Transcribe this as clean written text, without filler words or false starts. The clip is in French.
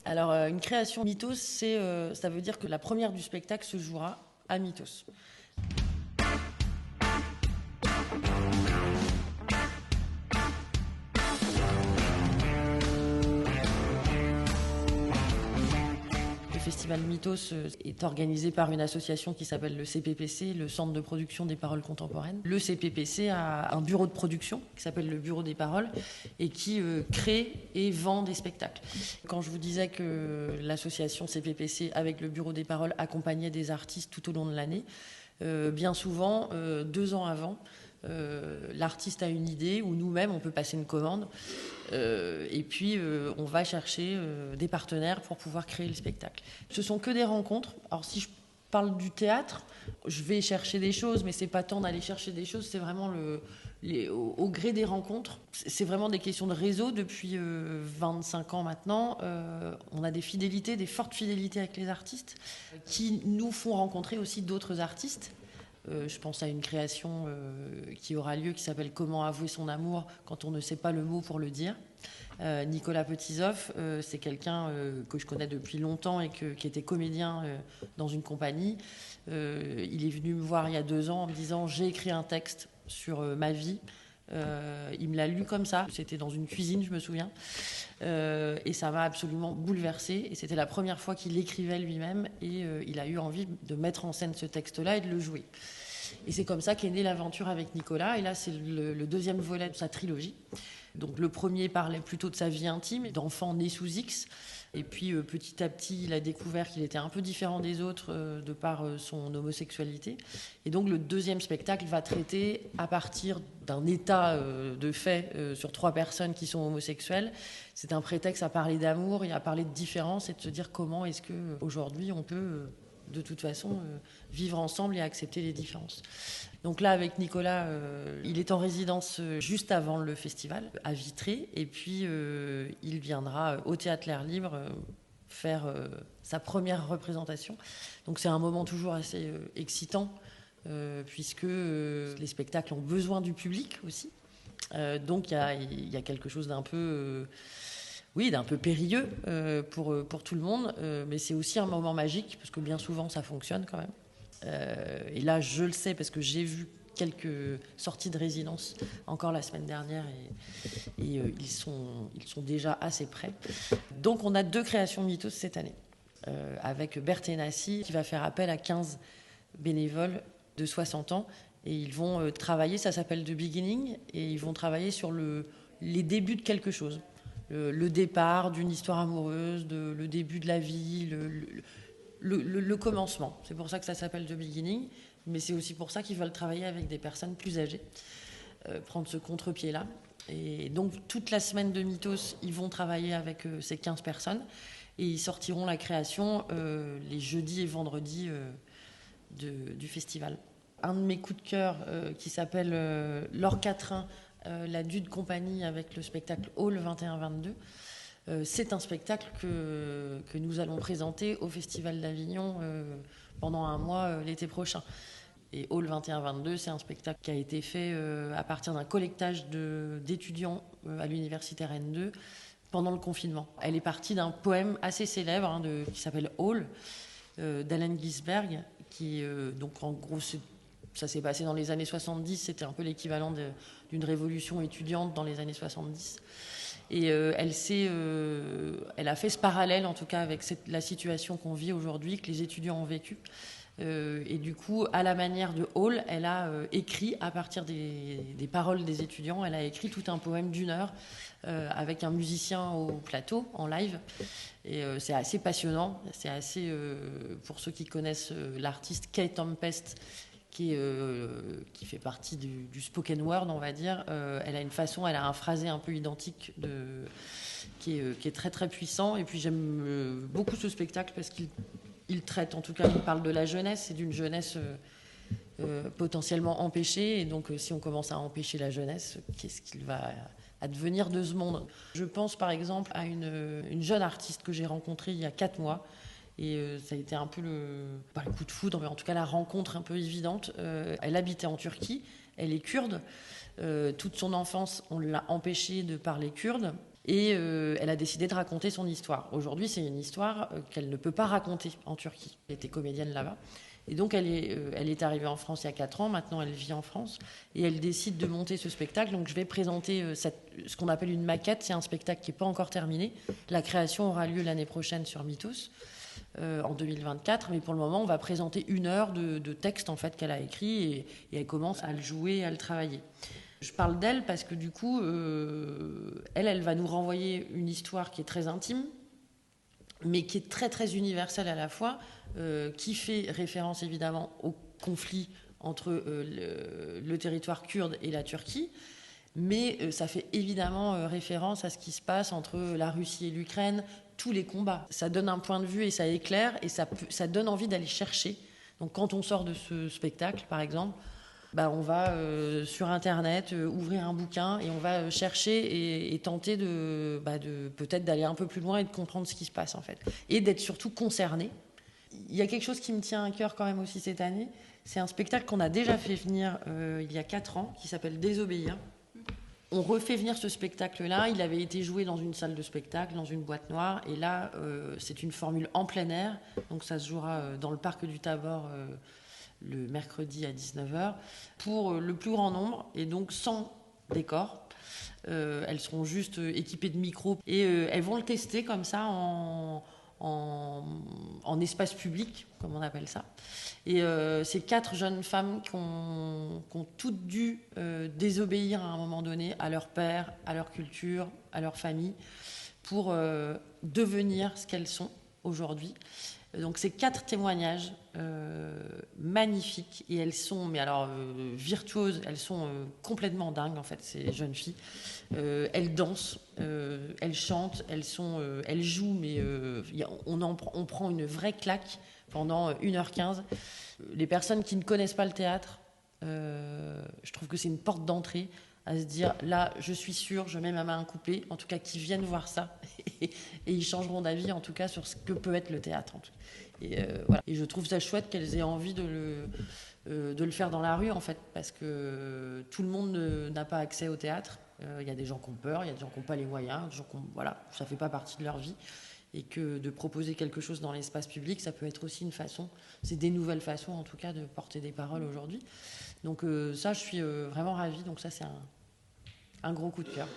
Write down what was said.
Alors, une création Mythos, ça veut dire que la première du spectacle se jouera à Mythos. Le festival Mythos est organisé par une association qui s'appelle le CPPC, le Centre de production des paroles contemporaines. Le CPPC a un bureau de production qui s'appelle le Bureau des paroles et qui crée et vend des spectacles. Quand je vous disais que l'association CPPC avec le Bureau des paroles accompagnait des artistes tout au long de l'année, bien souvent, 2 ans avant, l'artiste a une idée ou nous-mêmes on peut passer une commande et puis on va chercher des partenaires pour pouvoir créer le spectacle. Ce sont que des rencontres. Alors si je parle du théâtre, je vais chercher des choses, mais c'est pas tant d'aller chercher des choses, c'est vraiment au gré des rencontres. C'est vraiment des questions de réseau. Depuis 25 ans maintenant, on a des fidélités, des fortes fidélités avec les artistes qui nous font rencontrer aussi d'autres artistes. Je pense à une création qui aura lieu qui s'appelle Comment avouer son amour quand on ne sait pas le mot pour le dire. Nicolas Petizoff, c'est quelqu'un que je connais depuis longtemps et qui était comédien dans une compagnie. Il est venu me voir il y a 2 ans en me disant j'ai écrit un texte sur ma vie. Il me l'a lu comme ça, c'était dans une cuisine, je me souviens, et ça m'a absolument bouleversée. Et c'était la première fois qu'il écrivait lui-même, et il a eu envie de mettre en scène ce texte-là et de le jouer. Et c'est comme ça qu'est née l'aventure avec Nicolas. Et là, c'est le deuxième volet de sa trilogie. Donc le premier parlait plutôt de sa vie intime, d'enfant né sous X. Et puis petit à petit, il a découvert qu'il était un peu différent des autres de par son homosexualité. Et donc le deuxième spectacle va traiter à partir d'un état de fait sur 3 personnes qui sont homosexuelles. C'est un prétexte à parler d'amour et à parler de différence et de se dire comment est-ce qu'aujourd'hui on peut de toute façon vivre ensemble et accepter les différences. Donc là, avec Nicolas, il est en résidence juste avant le festival, à Vitré, et puis il viendra au Théâtre L'Air Libre faire sa première représentation. Donc c'est un moment toujours assez excitant, puisque les spectacles ont besoin du public aussi. Donc il y a quelque chose d'un peu... oui, d'un peu périlleux pour tout le monde, mais c'est aussi un moment magique, parce que bien souvent, ça fonctionne quand même. Et là, je le sais, parce que j'ai vu quelques sorties de résidence encore la semaine dernière, et ils sont déjà assez prêts. Donc, on a 2 créations Mythos cette année, avec Berthe Nassi, qui va faire appel à 15 bénévoles de 60 ans, et ils vont travailler, ça s'appelle The Beginning, et ils vont travailler sur les débuts de quelque chose. Le départ d'une histoire amoureuse, le début de la vie, le commencement. C'est pour ça que ça s'appelle The Beginning, mais c'est aussi pour ça qu'ils veulent travailler avec des personnes plus âgées, prendre ce contre-pied-là. Et donc toute la semaine de Mythos, ils vont travailler avec ces 15 personnes et ils sortiront la création les jeudis et vendredis du festival. Un de mes coups de cœur qui s'appelle Laure Quatrain, la Dude Compagnie avec le spectacle Hall 21-22. C'est un spectacle que nous allons présenter au Festival d'Avignon pendant un mois l'été prochain. Et Hall 21-22, c'est un spectacle qui a été fait à partir d'un collectage d'étudiants à l'université Rennes 2 pendant le confinement. Elle est partie d'un poème assez célèbre qui s'appelle Hall d'Allen Ginsberg, qui donc en gros ça s'est passé dans les années 70, c'était un peu l'équivalent d'une révolution étudiante dans les années 70. Et elle a fait ce parallèle, en tout cas, avec la situation qu'on vit aujourd'hui, que les étudiants ont vécu. Et du coup, à la manière de Hall, elle a écrit, à partir des paroles des étudiants, elle a écrit tout un poème d'1 heure avec un musicien au plateau, en live. Et c'est assez passionnant. C'est assez, pour ceux qui connaissent l'artiste Kate Tempest, qui fait partie du spoken word, on va dire. Elle a un phrasé un peu identique qui est très très puissant. Et puis j'aime beaucoup ce spectacle parce qu'il traite, en tout cas, il parle de la jeunesse et d'une jeunesse potentiellement empêchée. Et donc si on commence à empêcher la jeunesse, qu'est-ce qu'il va advenir de ce monde ? Je pense par exemple à une jeune artiste que j'ai rencontrée il y a 4 mois. Et ça a été un peu pas le coup de foudre, mais en tout cas la rencontre un peu évidente. Elle habitait en Turquie, elle est kurde. Toute son enfance, on l'a empêchée de parler kurde. Et elle a décidé de raconter son histoire. Aujourd'hui, c'est une histoire qu'elle ne peut pas raconter en Turquie. Elle était comédienne là-bas. Et donc, elle est arrivée en France il y a 4 ans. Maintenant, elle vit en France. Et elle décide de monter ce spectacle. Donc, je vais présenter ce qu'on appelle une maquette. C'est un spectacle qui n'est pas encore terminé. La création aura lieu l'année prochaine sur Mythos, en 2024. Mais pour le moment, on va présenter 1 heure de texte en fait, qu'elle a écrit. Et elle commence à le jouer, à le travailler. Je parle d'elle parce que du coup, elle va nous renvoyer une histoire qui est très intime, mais qui est très très universelle à la fois, qui fait référence évidemment au conflit entre le territoire kurde et la Turquie, mais ça fait évidemment référence à ce qui se passe entre la Russie et l'Ukraine, tous les combats. Ça donne un point de vue et ça éclaire et ça donne envie d'aller chercher. Donc quand on sort de ce spectacle, par exemple, on va sur Internet ouvrir un bouquin et on va chercher et tenter de peut-être d'aller un peu plus loin et de comprendre ce qui se passe en fait. Et d'être surtout concerné. Il y a quelque chose qui me tient à cœur quand même aussi cette année. C'est un spectacle qu'on a déjà fait venir il y a 4 ans qui s'appelle Désobéir. On refait venir ce spectacle-là. Il avait été joué dans une salle de spectacle, dans une boîte noire. Et là, c'est une formule en plein air. Donc ça se jouera dans le parc du Tabor le mercredi à 19h, pour le plus grand nombre, et donc sans décor. Elles seront juste équipées de micros, et elles vont le tester comme ça en espace public, comme on appelle ça. Et ces 4 jeunes femmes qui ont toutes dû désobéir à un moment donné à leur père, à leur culture, à leur famille, pour devenir ce qu'elles sont aujourd'hui. Donc c'est 4 témoignages magnifiques, et elles sont virtuoses, elles sont complètement dingues en fait, ces jeunes filles. Elles dansent, elles chantent, elles jouent, mais on prend une vraie claque pendant 1h15. Les personnes qui ne connaissent pas le théâtre, je trouve que c'est une porte d'entrée à se dire, là, je suis sûre, je mets ma main à un couplet, en tout cas, qui viennent voir ça, et ils changeront d'avis, en tout cas, sur ce que peut être le théâtre. En tout cas. Voilà. Et je trouve ça chouette qu'elles aient envie de le faire dans la rue, en fait, parce que tout le monde n'a pas accès au théâtre. Il y a des gens qui ont peur, il y a des gens qui n'ont pas les moyens, des gens ça ne fait pas partie de leur vie. Et que de proposer quelque chose dans l'espace public, ça peut être aussi une façon, c'est des nouvelles façons, en tout cas, de porter des paroles aujourd'hui. Donc ça, je suis vraiment ravie. Donc ça, c'est un gros coup de cœur.